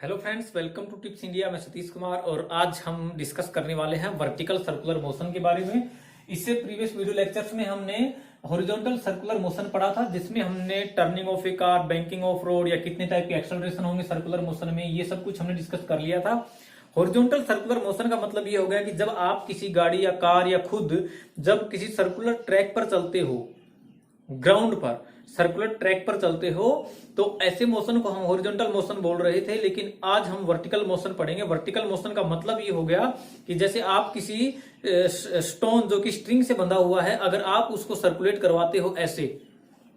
Hello friends, welcome to tips India. मैं सतीश कुमार और आज हम डिस्कस करने वाले हैं वर्टिकल सर्कुलर मोशन के बारे में। इससे प्रीवियस वीडियो लेक्चर्स में हमने हॉरिजॉन्टल सर्कुलर मोशन पढ़ा था, जिसमें हमने turning of A car, banking of road या कितने टाइप के एक्सेलरेशन होंगे सर्कुलर मोशन में, ये सब कुछ हमने डिस्कस कर लिया था। हॉरिजॉन्टल सर्कुलर मोशन का मतलब ये हो गया कि जब आप किसी गाड़ी या कार या खुद जब किसी सर्कुलर ट्रैक पर चलते हो, ग्राउंड पर सर्कुलर ट्रैक पर चलते हो, तो ऐसे मोशन को हम हॉरिजॉन्टल मोशन बोल रहे थे। लेकिन आज हम वर्टिकल मोशन पढ़ेंगे। वर्टिकल मोशन का मतलब ये हो गया कि जैसे आप किसी स्टोन जो कि स्ट्रिंग से बंधा हुआ है, अगर आप उसको सर्कुलेट करवाते हो, ऐसे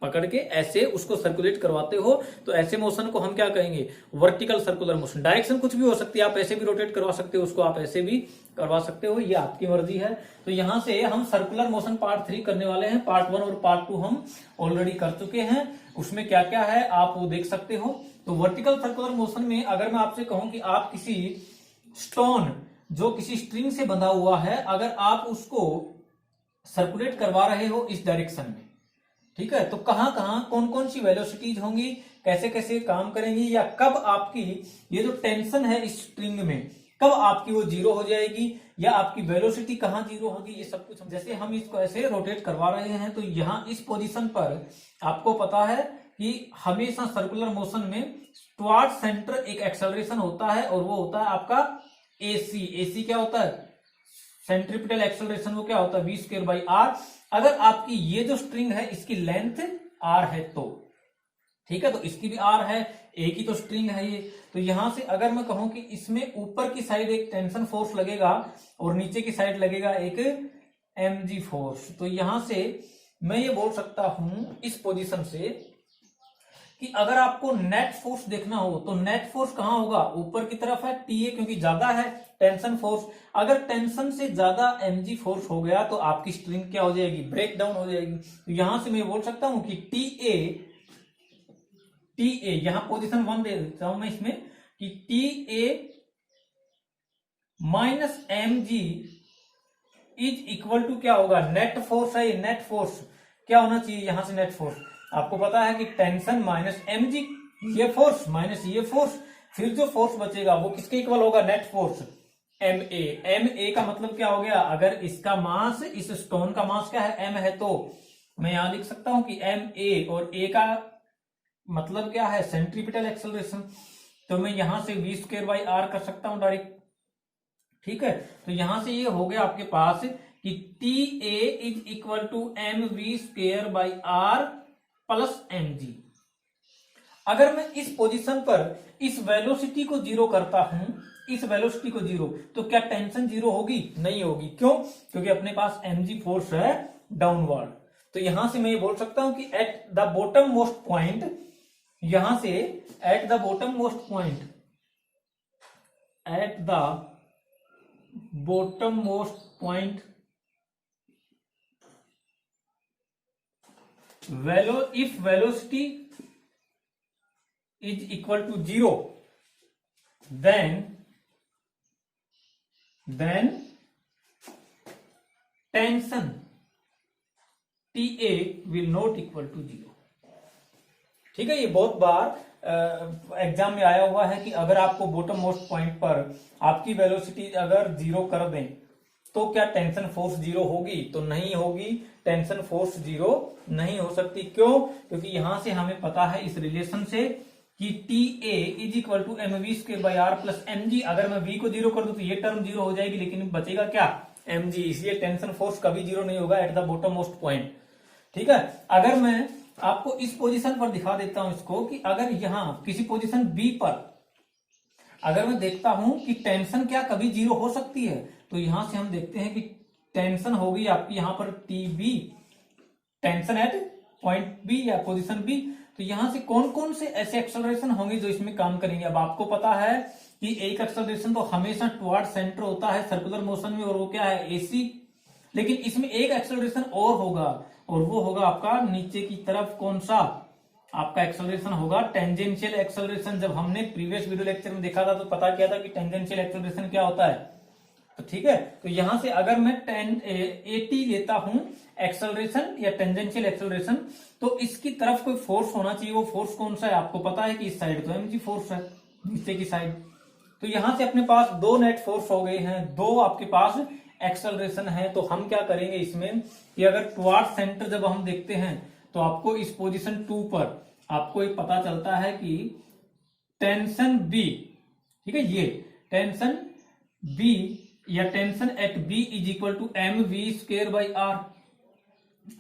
पकड़ के ऐसे उसको सर्कुलेट करवाते हो, तो ऐसे मोशन को हम क्या कहेंगे? Vertical circular motion. डायरेक्शन कुछ भी हो सकती है, आप ऐसे भी रोटेट करवा सकते हो उसको, आप ऐसे भी करवा सकते हो, ये आपकी मर्जी है। तो यहां से हम सर्कुलर मोशन पार्ट 3 करने वाले हैं। पार्ट 1 और पार्ट 2 हम ऑलरेडी कर चुके हैं, उसमें क्या क्या है आप वो देख सकते हो। तो वर्टिकल सर्कुलर मोशन में अगर मैं आपसे कहूं कि आप किसी स्टोन जो किसी स्ट्रिंग से बंधा हुआ है, अगर आप उसको सर्कुलेट करवा रहे हो इस डायरेक्शन में, ठीक है, तो कहां कहां कौन कौन सी वेलोसिटीज होंगी, कैसे कैसे काम करेंगी, या कब आपकी ये जो टेंशन है इस स्ट्रिंग में, कब आपकी वो जीरो हो जाएगी, या आपकी वेलोसिटी कहां जीरो होगी, ये सब कुछ। जैसे हम इसको ऐसे रोटेट करवा रहे हैं, तो यहां इस पोजीशन पर आपको पता है कि हमेशा सर्कुलर मोशन में टुवर्ड सेंटर एक एक्सेलरेशन होता है, और वो होता है आपका एसी। एसी क्या होता है? Centripetal acceleration. वो क्या होता है? v²/r। अगर आपकी ये जो स्ट्रिंग है इसकी लेंथ r है तो, ठीक है, तो इसकी भी r है, एक ही तो स्ट्रिंग है ये। तो यहां से अगर मैं कहूं कि इसमें ऊपर की साइड एक टेंशन फोर्स लगेगा और नीचे की साइड लगेगा एक mg फोर्स, तो यहां से मैं ये बोल सकता हूं इस पोजीशन से कि अगर आपको नेट फोर्स देखना हो तो नेट फोर्स कहां होगा? ऊपर की तरफ है, TA, क्योंकि ज्यादा है टेंशन फोर्स। अगर टेंशन से ज्यादा mg फोर्स हो गया तो आपकी स्ट्रिंग क्या हो जाएगी? ब्रेक डाउन हो जाएगी। तो यहां से मैं बोल सकता हूं कि TA यहां पोजीशन 1 दे देता हूं मैं इसमें कि TA minus mg is equal to क्या होगा? नेट फोर्स है, नेट फोर्स क्या होना चाहिए यहां से? नेट फोर्स आपको पता है कि टेंशन माइनस mg, ये फोर्स माइनस ये फोर्स, फिर जो फोर्स बचेगा वो किसके इक्वल होगा? Net force ma। ma का मतलब क्या हो गया? अगर इसका मास, इस स्टोन का मास क्या है? m है, तो मैं यहां लिख सकता हूं कि ma, और a का मतलब क्या है? Centripetal acceleration. तो मैं यहां से v²/r कर सकता हूं डायरेक्ट, ठीक है। तो यहां से ये हो गया आपके पास कि TA is equal to mv²/r plus mg। अगर मैं इस पोजीशन पर इस वेलोसिटी को जीरो करता हूं, इस वेलोसिटी को जीरो, तो क्या टेंशन जीरो होगी? नहीं होगी। क्यों? क्योंकि अपने पास mg फोर्स है डाउनवर्ड। तो यहां से मैं ये बोल सकता हूं कि at the bottom most point, यहां से eight the bottom most point, eight the bottom most point if velocity is equal to 0, then tension TA will not equal to 0। ठीक है, ये बहुत बार एग्जाम में आया हुआ है कि अगर आपको बॉटम मोस्ट पॉइंट पर आपकी वेलोसिटी अगर जीरो कर दें तो क्या टेंशन फोर्स जीरो होगी? तो नहीं होगी, टेंशन फोर्स जीरो नहीं हो सकती। क्यों? क्योंकि यहां से हमें पता है इस रिलेशन से कि TA is equal to mv²/r plus mg। अगर मैं v को जीरो कर दूं तो ये टर्म जीरो हो जाएगी, लेकिन बचेगा क्या? mg। इसलिए टेंशन फोर्स कभी जीरो नहीं होगा eight the bottom most point, ठीक है। अगर मैं आपको इस पोजीशन पर दिखा देता हूं इसको कि अगर यहां किसी पोजीशन B पर अगर मैं देखता हूं कि टेंशन क्या कभी जीरो हो सकती है, तो यहां से हम देखते हैं कि टेंशन होगी आपकी यहां पर TB, tension eight point B या पोजीशन B। तो यहां से कौन कौन से ऐसे एक्सेलरेशन होंगे जो इसमें काम करेंगे? अब आपको पता है कि एक एक्सेलरेशन तो हमेशा टुवर्ड सेंटर होता है सर्कुलर मोशन में, और वो क्या है? AC। लेकिन इसमें एक एक्सेलरेशन और होगा, और वो होगा आपका नीचे की तरफ। कौन सा? आपका एक्सेलरेशन होगा टेंजेंशियल एक्सेलरेशन। जब हमने प्रीवियस वीडियो लेक्चर में देखा था तो पता किया था कि टेंजेंशियल एक्सेलरेशन क्या होता है, तो ठीक है। तो यहां से अगर मैं AT लेता हूं एक्सेलरेशन या टेंजेंशियल एक्सेलरेशन, तो इसकी तरफ कोई फोर्स होना चाहिए। वो फोर्स कौन सा है? आपको पता है कि इस साइड तो mg फोर्स है, नीचे की साइड। तो यहां से अपने पास दो नेट फोर्स हो गए हैं, दो आपके पास एक्सेलरेशन है। तो हम क्या करेंगे इसमें कि अगर टुवार्ड सेंटर जब हम देखते हैं तो आपको इस पोजीशन 2 पर आपको एक पता चलता है कि टेंशन बी, ठीक है, ये टेंशन बी या tension at B is equal to M V square by R.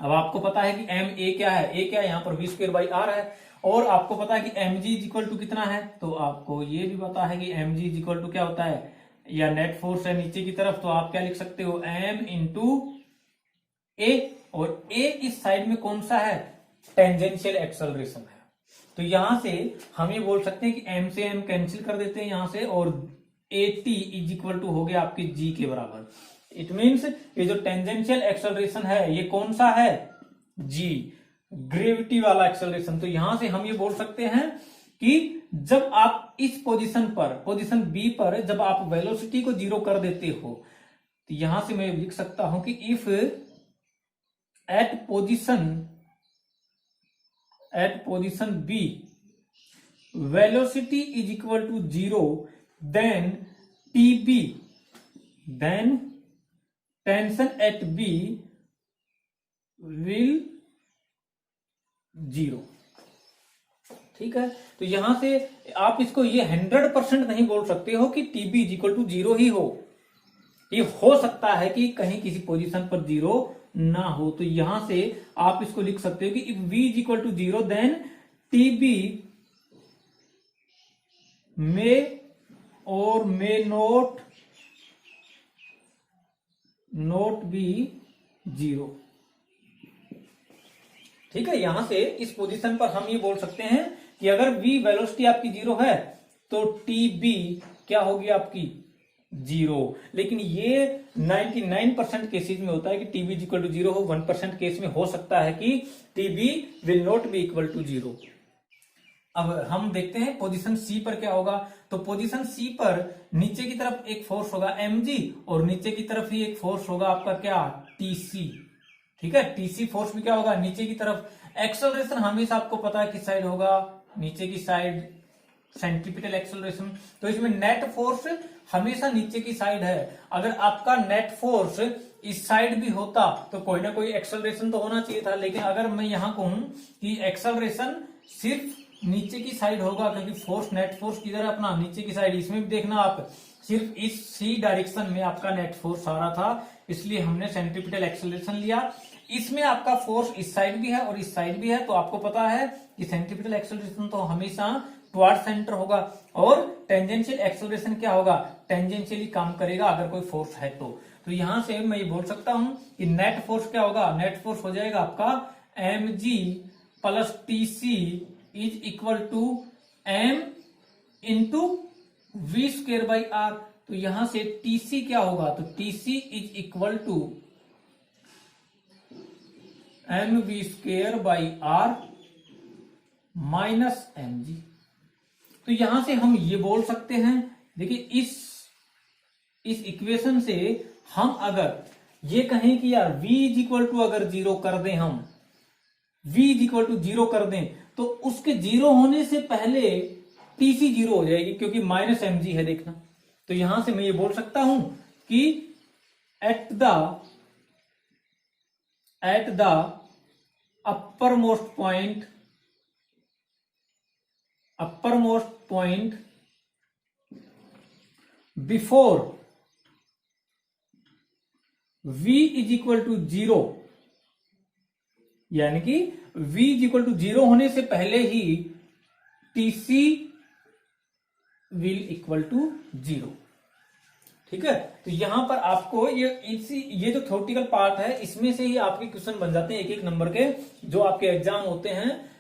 अब आपको पता है कि एम ए क्या है, ए क्या है, यहां पर वी स्क्वेयर बाई आर है। और आपको पता है कि M G is equal to कितना है, तो आपको ये भी पता है कि M G is equal to क्या होता है, या नेट फोर्स है नीचे की तरफ, तो आप क्या लिख सकते हो, एम इंटू ए। और ए इस साइड में कौन सा है, टेंजेंशियल एक्सेलरेशन है। तो यहां से हम ये बोल सकते हैं कि एम से एम कैंसिल कर देते हैं यहां से, और A T is equal to हो गया आपके जी के बराबर। इट मीन्स ये जो टेंजेंशियल एक्सेलरेशन है ये कौन सा है, जी, ग्रेविटी वाला एक्सेलरेशन। तो यहां से हम ये बोल सकते हैं कि जब आप इस पोजीशन पर, पोजीशन बी पर जब आप वेलोसिटी को जीरो कर देते हो, तो यहां से मैं लिख सकता हूं कि if at position B velocity is equal to zero, then TB, then tension at B will zero. ठीक है, तो यहां से आप इसको ये 100% नहीं बोल सकते हो कि TB is equal to zero ही हो। ये हो सकता है कि कहीं किसी पोजीशन पर जीरो ना हो। तो यहां से आप इसको लिख सकते हो कि if v is equal to zero then TB may और मे नोट बी जीरो। ठीक है, यहां से इस पोजीशन पर हम ये बोल सकते हैं कि अगर v वेलोसिटी आपकी जीरो है तो टीबी क्या होगी आपकी, जीरो। लेकिन ये 99% केसेस में होता है कि टीबी इक्वल टू जीरो हो। 1% केस में हो सकता है कि TB will not be equal to zero. अब हम देखते हैं पोजीशन सी पर क्या होगा। तो पोजीशन सी पर नीचे की तरफ एक फोर्स होगा mg और नीचे की तरफ ही एक फोर्स होगा आपका क्या, tc। ठीक है, टीसी फोर्स भी क्या होगा, नीचे की तरफ। एक्सेलरेशन हमेशा आपको पता है किस साइड होगा, नीचे की साइड, सेंट्रीपिटल एक्सेलरेशन। तो इसमें नेट फोर्स हमेशा नीचे की साइड है। अगर आपका नेट फोर्स इस साइड भी होता तो कोई ना कोई एक्सेलरेशन तो होना चाहिए था। लेकिन अगर मैं यहां कहूं कि एक्सेलरेशन सिर्फ नीचे की साइड होगा, क्योंकि फोर्स, नेट फोर्स किधर है अपना, नीचे की साइड। इसमें भी देखना आप, सिर्फ इस सी डायरेक्शन में आपका नेट फोर्स आ रहा था, इसलिए हमने सेंट्रीपिटल एक्सेलरेशन लिया। इसमें आपका फोर्स इस साइड भी है और इस साइड भी है, तो आपको पता है कि सेंट्रीपिटल एक्सेलरेशन तो हमेशा टुवार्ड सेंटर होगा। और टेंजेंशियल एक्सेलरेशन क्या होगा, टेंजेंशियली काम करेगा अगर कोई फोर्स है तो यहां से मैं ये बोल सकता हूं कि नेट फोर्स क्या होगा, नेट फोर्स हो जाएगा आपका mg plus TC is equal to m into V square by R. तो यहां से टीसी क्या होगा, तो TC is equal to M V square by R minus M G. तो यहां से हम ये बोल सकते हैं, देखिए इस इक्वेशन से हम अगर ये कहें कि यार v इज इक्वल टू अगर जीरो कर दें, हम v is equal to zero कर दें, तो उसके जीरो होने से पहले टीसी जीरो हो जाएगी, क्योंकि माइनस एम जी है, देखना। तो यहां से मैं ये बोल सकता हूं कि at the upper most point before v is equal to zero, यानी कि v is equal to zero होने से पहले ही tc will equal to zero. ठीक है, तो यहां पर आपको ये जो थ्योरेटिकल पार्ट है, इसमें से ही आपके क्वेश्चन बन जाते हैं एक एक नंबर के, जो आपके एग्जाम होते हैं।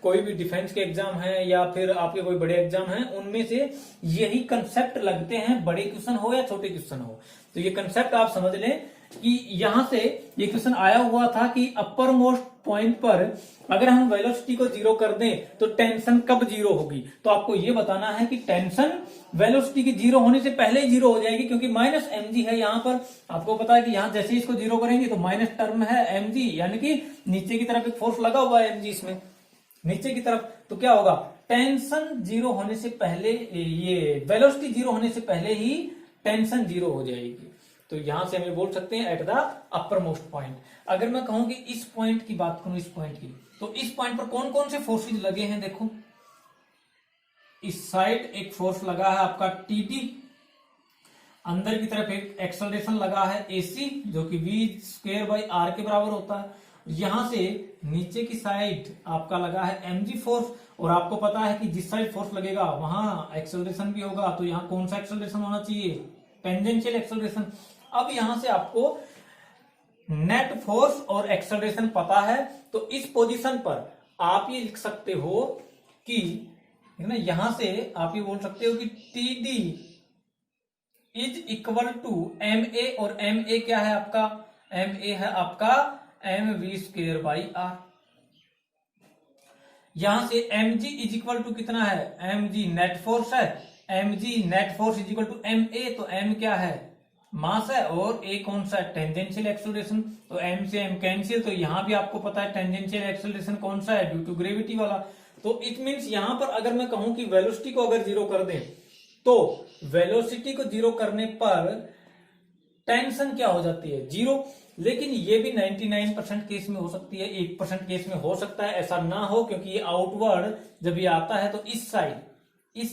कोई भी डिफेंस के एग्जाम है या फिर आपके कोई बड़े एग्जाम हैं, उनमें से यही कंसेप्ट लगते हैं, बड़े क्वेश्चन हो या छोटे क्वेश्चन हो। तो ये कंसेप्ट आप समझ लें कि यहां से ये क्वेश्चन आया हुआ था कि अपर मोस्ट पॉइंट पर अगर हम वेलोसिटी को जीरो कर दें तो टेंशन कब जीरो होगी। तो आपको ये बताना है कि टेंशन वेलोसिटी के जीरो होने से पहले ही जीरो हो जाएगी, क्योंकि माइनस mg है यहां पर। आपको पता है कि यहां जैसे इसको जीरो करेंगे तो माइनस टर्म है mg, यानी कि नीचे की तरफ एक फोर्स लगा हुआ है mg इसमें नीचे की तरफ। तो क्या होगा, टेंशन जीरो होने से पहले, ये वेलोसिटी जीरो होने से पहले ही टेंशन जीरो हो जाएगी। तो यहां से हमें बोल सकते हैं eight the upper most point. अगर मैं कहूं कि इस पॉइंट की बात करूं, इस पॉइंट की, तो इस पॉइंट पर कौन कौन से फोर्सेज लगे हैं, देखो इस साइड एक फोर्स लगा है आपका टीडी, अंदर की तरफ एक एक्सेलरेशन लगा है एसी जो कि v²/r के बराबर होता है। यहां से नीचे की साइड आपका लगा है mg फोर्स, और आपको पता है कि जिस साइड फोर्स लगेगा वहां एक्सेलरेशन भी होगा, तो यहां कौन सा एक्सेलरेशन होना चाहिए, टेंजेंशियल एक्सेलरेशन। अब यहां से आपको नेट फोर्स और एक्सेलरेशन पता है, तो इस पोजीशन पर आप ये लिख सकते हो कि, है ना, यहां से आप ये बोल सकते हो कि TD is equal to M A, और एम ए क्या है आपका, एम ए है आपका mv²/r। यहां से mg इज इक्वल टू कितना है, mg नेट फोर्स है, mg net force is equal to M A, तो m क्या है, मास है, और a कौन सा है, टेंजेंशियल एक्सेलरेशन। तो m से m कैंसिल, तो यहां भी आपको पता है टेंजेंशियल एक्सेलरेशन कौन सा है, ड्यू टू ग्रेविटी वाला। तो इट मींस यहां पर अगर मैं कहूं कि वेलोसिटी को अगर जीरो कर दें, तो वेलोसिटी को जीरो करने पर टेंशन क्या हो जाती है, जीरो। लेकिन ये भी 99% केस में हो सकती है, 1% केस में हो सकता है ऐसा ना हो, क्योंकि ये आउटवर्ड जब ये आता है तो इस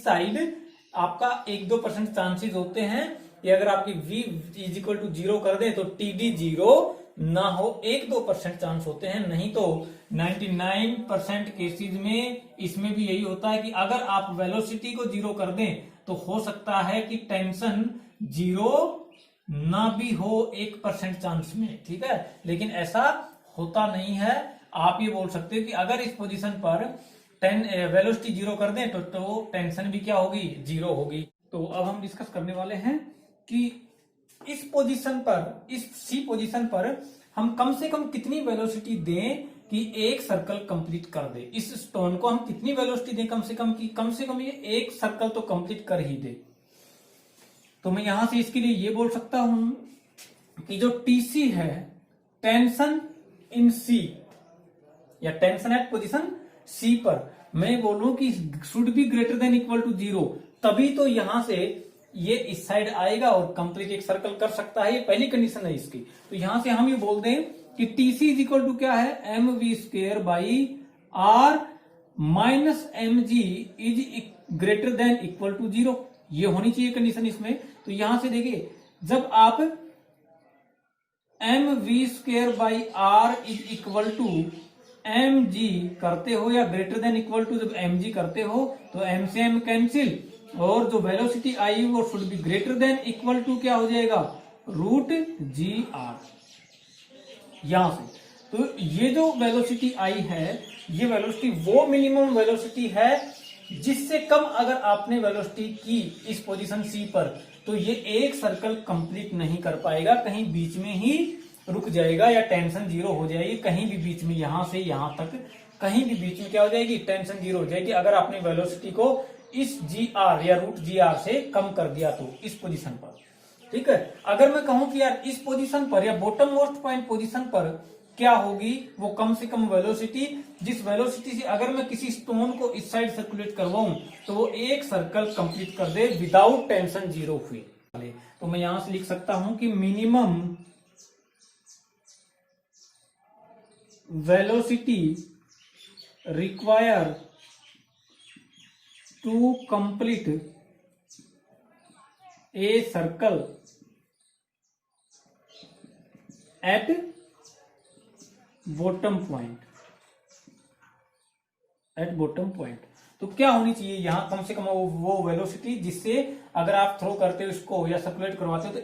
साइड आपका 1-2% चांसेस होते हैं कि अगर आपकी v is equal to zero कर दें तो टीडी जीरो ना हो, 1-2% चांस होते हैं, नहीं तो 99% केसेस में इसमें भी यही होता है कि अगर आप वेलोसिटी को जीरो कर दें तो हो सकता है कि टेंशन जीरो ना भी हो 1% चांस में, ठीक है। लेकिन ऐसा होता नहीं है। आप ये बोल सकते हो कि अगर इस पोजीशन पर वेलोसिटी जीरो कर दें तो टेंशन भी क्या होगी, जीरो होगी। तो अब हम डिस्कस करने वाले हैं कि इस पोजीशन पर, इस सी पोजीशन पर हम कम से कम कितनी वेलोसिटी दें कि एक सर्कल कंप्लीट कर दे। इस स्टोन को हम कितनी वेलोसिटी दें कम से कम, कि कम से कम ये एक सर्कल तो कंप्लीट कर ही दे। तो मैं यहां से इसके लिए ये बोल सकता हूं कि जो टीसी है, टेंशन इन सी या टेंशन एट पोजीशन सी पर, मैं बोलूं कि should be greater than equal to zero, तभी तो यहां से ये इस साइड आएगा और कंप्लीट एक सर्कल कर सकता है। ये पहली कंडीशन है इसकी। तो यहां से हम ये बोल दें कि टीसी इज इक्वल टू क्या है, mv²/r minus mg is greater than equal to zero. ये होनी चाहिए कंडीशन इसमें। तो यहां से देखिए, जब आप mv²/r is equal to mg करते हो या ग्रेटर देन इक्वल टू जब mg करते हो तो m से m कैंसिल, और जो वेलोसिटी आई वो should be greater than equal to क्या हो जाएगा, √gr। यहां से तो ये जो वेलोसिटी आई है, ये वेलोसिटी वो मिनिमम वेलोसिटी है जिससे कम अगर आपने वेलोसिटी की इस पोजीशन सी पर, तो ये एक सर्कल कंप्लीट नहीं कर पाएगा, कहीं बीच में ही रुक जाएगा या टेंशन जीरो हो जाएगी। कहीं भी बीच में, यहां से यहां तक कहीं भी बीच में क्या हो जाएगी, टेंशन जीरो हो जाएगी, अगर आपने वेलोसिटी को इस gr या √gr से कम कर दिया तो इस पोजीशन पर, ठीक है। अगर मैं कहूं कि यार इस पोजीशन पर या बॉटम मोस्ट पॉइंट पोजीशन पर क्या होगी, वो कम से कम वेलोसिटी, जिस वेलोसिटी से अगर मैं किसी स्टोन को इस साइड सर्कुलेट करवाऊं तो वो एक सर्कल कंप्लीट कर दे विदाउट टेंशन जीरो हुई। तो मैं यहां से लिख सकता हूं कि minimum velocity require to complete a circle at bottom point, at bottom point. तो क्या होनी चाहिए यहां, कम से कम वो वेलोसिटी जिससे अगर आप थ्रो करते हो इसको या सर्कुलेट करवाते हो तो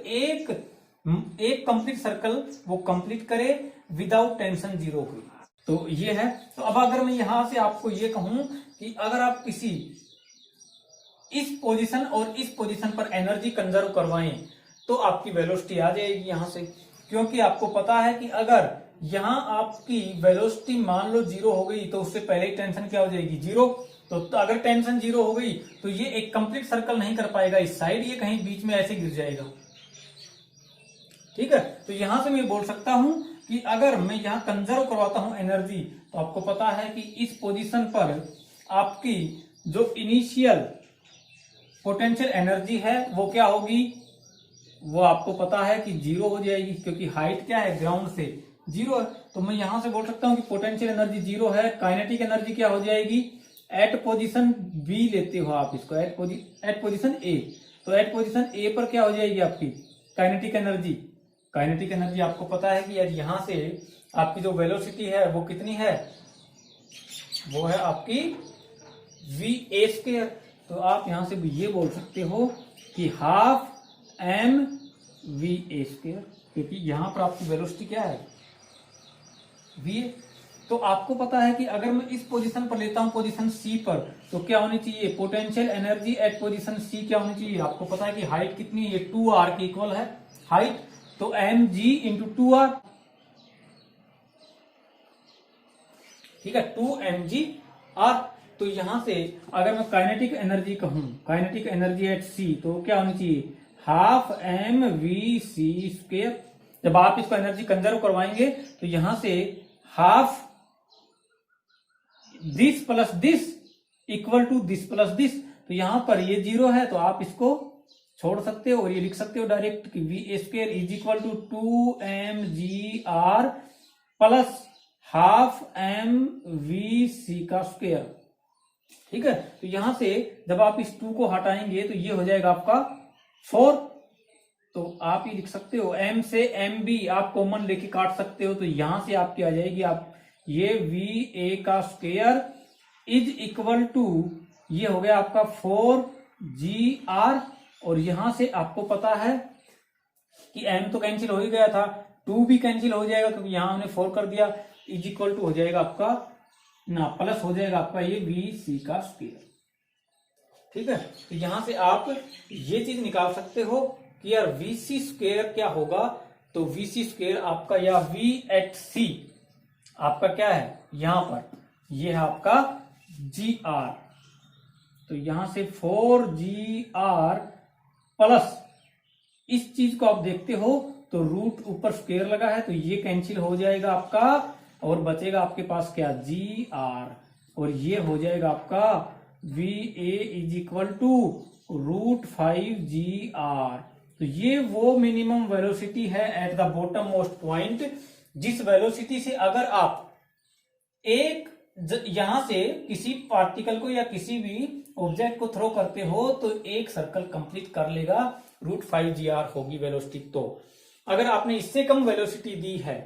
एक कंप्लीट सर्कल वो कंप्लीट करे विदाउट टेंशन जीरो हुई। तो ये है। तो अब अगर मैं यहां से आपको ये कहूं कि अगर आप किसी इस पोजीशन और इस पोजीशन पर एनर्जी कंजर्व करवाएं तो आपकी वेलोसिटी आ जाएगी यहां से, क्योंकि आपको पता है कि अगर यहां आपकी वेलोसिटी मान लो जीरो हो गई तो उससे पहले ही टेंशन क्या हो जाएगी, जीरो। तो अगर टेंशन जीरो हो गई तो ये एक कंप्लीट सर्कल नहीं कर पाएगा इस साइड, ये कहीं बीच में ऐसे गिर जाएगा, ठीक है। तो यहां से मैं बोल सकता हूं कि अगर मैं यहां कंजर्व करवाता हूं एनर्जी, तो आपको पता है कि इस पोजीशन पर आपकी जो इनिशियल पोटेंशियल एनर्जी है वो क्या होगी, वो आपको पता है कि जीरो हो जाएगी, क्योंकि हाइट क्या है ग्राउंड से जीरो है। तो मैं यहां से बोल सकता हूं कि पोटेंशियल एनर्जी जीरो है। काइनेटिक एनर्जी क्या हो जाएगी, एट पोजीशन बी लेते हो आप इसको, एट पोजीशन ए, तो एट पोजीशन ए पर क्या हो जाएगी आपकी काइनेटिक एनर्जी। काइनेटिक एनर्जी आपको पता है कि यार यहां से आपकी जो वेलोसिटी है वो कितनी है, वो है आपकी वी ए स्क्वायर। तो आप यहां से भी ये बोल सकते हो कि half M V A square, क्योंकि यहां पर आपकी वेलोसिटी क्या है वी। तो आपको पता है कि अगर मैं इस पोजीशन पर लेता हूं पोजीशन सी पर, तो क्या होनी चाहिए पोटेंशियल एनर्जी एट पोजीशन सी क्या होनी चाहिए, आपको पता है कि हाइट कितनी है, ये 2r के इक्वल है हाइट, तो एम जी इंटू 2r, ठीक है 2mg/r। तो यहां से अगर मैं काइनेटिक एनर्जी कहूं, काइनेटिक एनर्जी एट सी, तो क्या होनी चाहिए half M we C square. जब आप इसको एनर्जी कंजर्व करवाएंगे तो यहां से half this plus this equal to this plus this, तो यहां पर ये जीरो है तो आप इसको छोड़ सकते हो और ये लिख सकते हो डायरेक्ट कि v A square is equal to 2mg/r plus half M we c का स्क्वायर, ठीक है। तो यहां से जब आप इस 2 को हटाएंगे तो ये हो जाएगा आपका 4, तो आप ये लिख सकते हो m से एम बी आप कॉमन लेके काट सकते हो, तो यहां से आपकी आ जाएगी आप ये वी ए का स्क्वायर इज इक्वल टू ये हो गया आपका 4g/r, और यहां से आपको पता है कि m तो कैंसिल हो ही गया था, 2 भी कैंसिल हो जाएगा क्योंकि यहां हमने 4 कर दिया, इज इक्वल टू हो जाएगा आपका ना प्लस हो जाएगा आपका ये वी सी का स्क्वायर, ठीक है। तो यहां से आप ये चीज निकाल सकते हो कि यार वी सी स्क्वायर क्या होगा, तो वी सी स्क्वायर आपका या वी एट सी आपका क्या है यहां पर ये है आपका जी आर, तो यहां से 4g/r प्लस इस चीज को आप देखते हो तो रूट ऊपर स्क्वायर लगा है तो ये कैंसिल हो जाएगा आपका और बचेगा आपके पास क्या g/r, और ये हो जाएगा आपका V A is equal to √5g/r। तो ये वो मिनिमम वेलोसिटी है at the bottom most point, जिस वेलोसिटी से अगर आप एक यहां से किसी पार्टिकल को या किसी भी ऑब्जेक्ट को थ्रो करते हो तो एक सर्कल कंप्लीट कर लेगा, √5g/r होगी वेलोसिटी। तो अगर आपने इससे कम वेलोसिटी दी है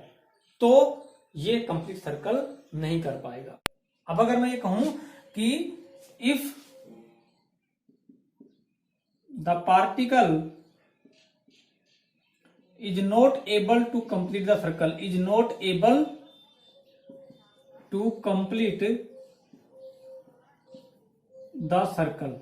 तो ये कंप्लीट सर्कल नहीं कर पाएगा। अब अगर मैं ये कहूं कि if the particle is not able to complete the circle, is not able to complete the circle।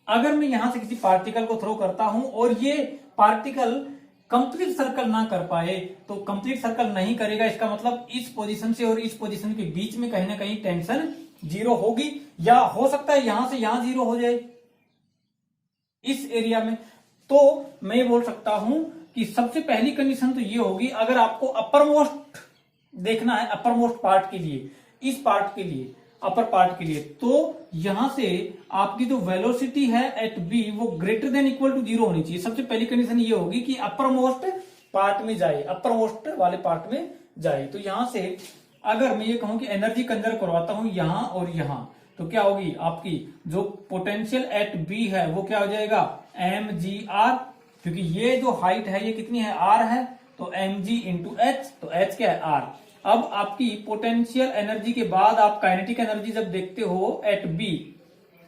अगर मैं यहां से किसी पार्टिकल को थ्रो करता हूं और ये पार्टिकल कंप्लीट सर्कल ना कर पाए, तो कंप्लीट सर्कल नहीं करेगा, इसका मतलब इस पोजीशन से और इस पोजीशन के बीच में कहीं ना कहीं टेंशन जीरो होगी, या हो सकता है यहां से यहां जीरो हो जाए इस एरिया में। तो मैं ये बोल सकता हूं कि सबसे पहली कंडीशन तो ये होगी, अगर आपको अपर मोस्ट देखना है, अपर मोस्ट पार्ट के लिए, इस पार्ट के लिए, अपर पार्ट के लिए, तो यहां से आपकी जो वेलोसिटी है एट बी वो ग्रेटर देन इक्वल टू 0 होनी चाहिए। सबसे पहली कंडीशन ये होगी कि अपर मोस्ट पार्ट में जाए, अपर मोस्ट वाले पार्ट में जाए। तो यहां से अगर मैं ये कहूं कि एनर्जी कंजर्व करवाता हूं यहां और यहां, तो क्या होगी आपकी जो पोटेंशियल एट बी है वो क्या हो जाएगा mg/r, क्योंकि ये जो हाइट है ये कितनी है r है, तो mg इंटू एच, तो h क्या है r। अब आपकी पोटेंशियल एनर्जी के बाद आप काइनेटिक एनर्जी जब देखते हो एट बी,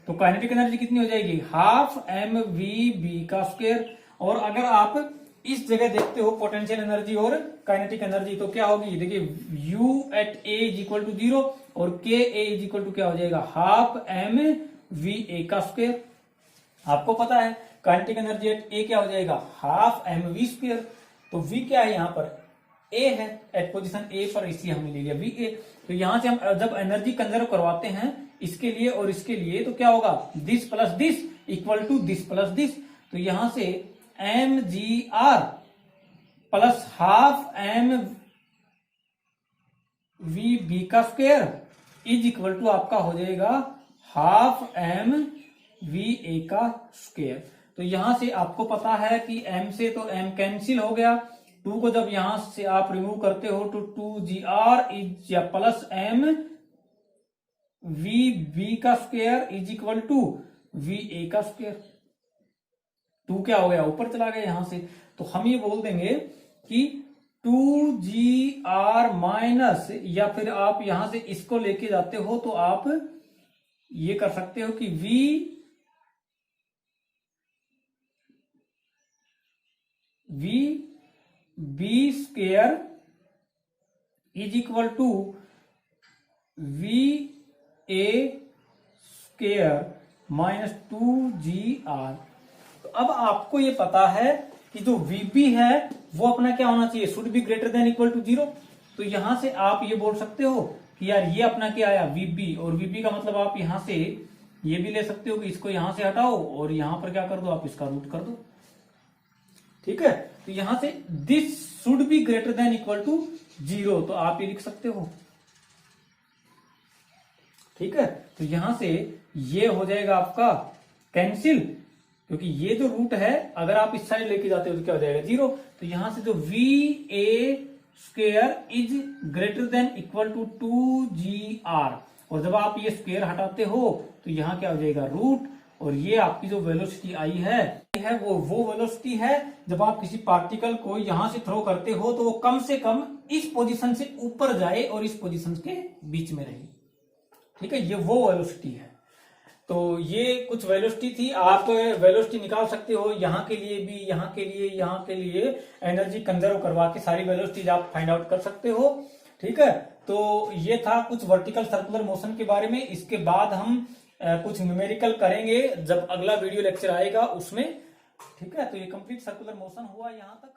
तो काइनेटिक एनर्जी कितनी हो जाएगी हाफ एम वी बी का स्क्वायर, और अगर आप इस जगह देखते हो पोटेंशियल एनर्जी और काइनेटिक एनर्जी, तो क्या होगी देखिए u at a is equal to 0 और k a is equal to क्या हो जाएगा हाफ एम वी ए का स्क्वायर। आपको पता है काइनेटिक एनर्जी एट a क्या हो जाएगा हाफ एम वी स्क्वायर, तो v क्या है यहाँ पर a है, एट पोजीशन a पर, इसलिए हमने ले लिया वी ए। तो यहां से हम जब एनर्जी कंजर्व करवाते हैं इसके लिए और इसके लिए, तो क्या होगा this plus this equal to this plus this, तो यहां से mg/r plus half M V B का स्क्वायर इज इक्वल टू आपका हो जाएगा हाफ एम वी ए का स्क्वायर। तो यहां से आपको पता है कि m से तो m कैंसिल हो गया, 2 को जब यहां से आप रिमूव करते हो तो 2gr इज या प्लस m वी बी का square is equal to V A का स्क्वायर। 2 क्या हो गया, ऊपर चला गया यहां से, तो हम ये बोल देंगे कि 2gr माइनस, या फिर आप यहां से इसको लेके जाते हो तो आप ये कर सकते हो कि V B square is equal to V A square minus 2gr। तो अब आपको ये पता है कि जो वीबी है वो अपना क्या होना चाहिए, should be greater than equal to 0। तो यहां से आप ये बोल सकते हो कि यार ये अपना क्या आया वीबी, और वीबी का मतलब आप यहां से ये भी ले सकते हो कि इसको यहां से हटाओ और यहां पर क्या कर दो, आप इसका रूट कर दो। ठीक है, तो यहां से this should be greater than equal to 0, तो आप ये लिख सकते हो। ठीक है, तो यहां से ये हो जाएगा आपका कैंसिल, क्योंकि ये जो रूट है अगर आप इस साइड लेके जाते हो तो क्या हो जाएगा 0। तो यहां से जो V A square is greater than equal to 2gr, और जब आप ये स्क्वायर हटाते हो तो यहां क्या हो जाएगा रूट, और ये आपकी जो वेलोसिटी आई है वो वेलोसिटी है जब आप किसी पार्टिकल को यहां से थ्रो करते हो तो वो कम से कम इस पोजीशन से ऊपर जाए और इस पोजीशन के बीच में रहे। ठीक है, ये वो वेलोसिटी है। तो ये कुछ वेलोसिटी थी, आप वेलोसिटी निकाल सकते हो यहाँ के लिए भी, यहाँ के लिए एनर्जी कंजर्व करवा के सारी वेलोसिटीज आप फाइंड आउट कर सकते हो। ठीक है, तो ये था कुछ वर्टिकल सर्कुलर मोशन के बारे में। इसके बाद हम कुछ न्यूमेरिकल करेंगे जब अगला वीडियो लेक्चर आएगा उसमें। ठीक है, तो ये कंप्लीट सर्कुलर मोशन हुआ यहाँ तक।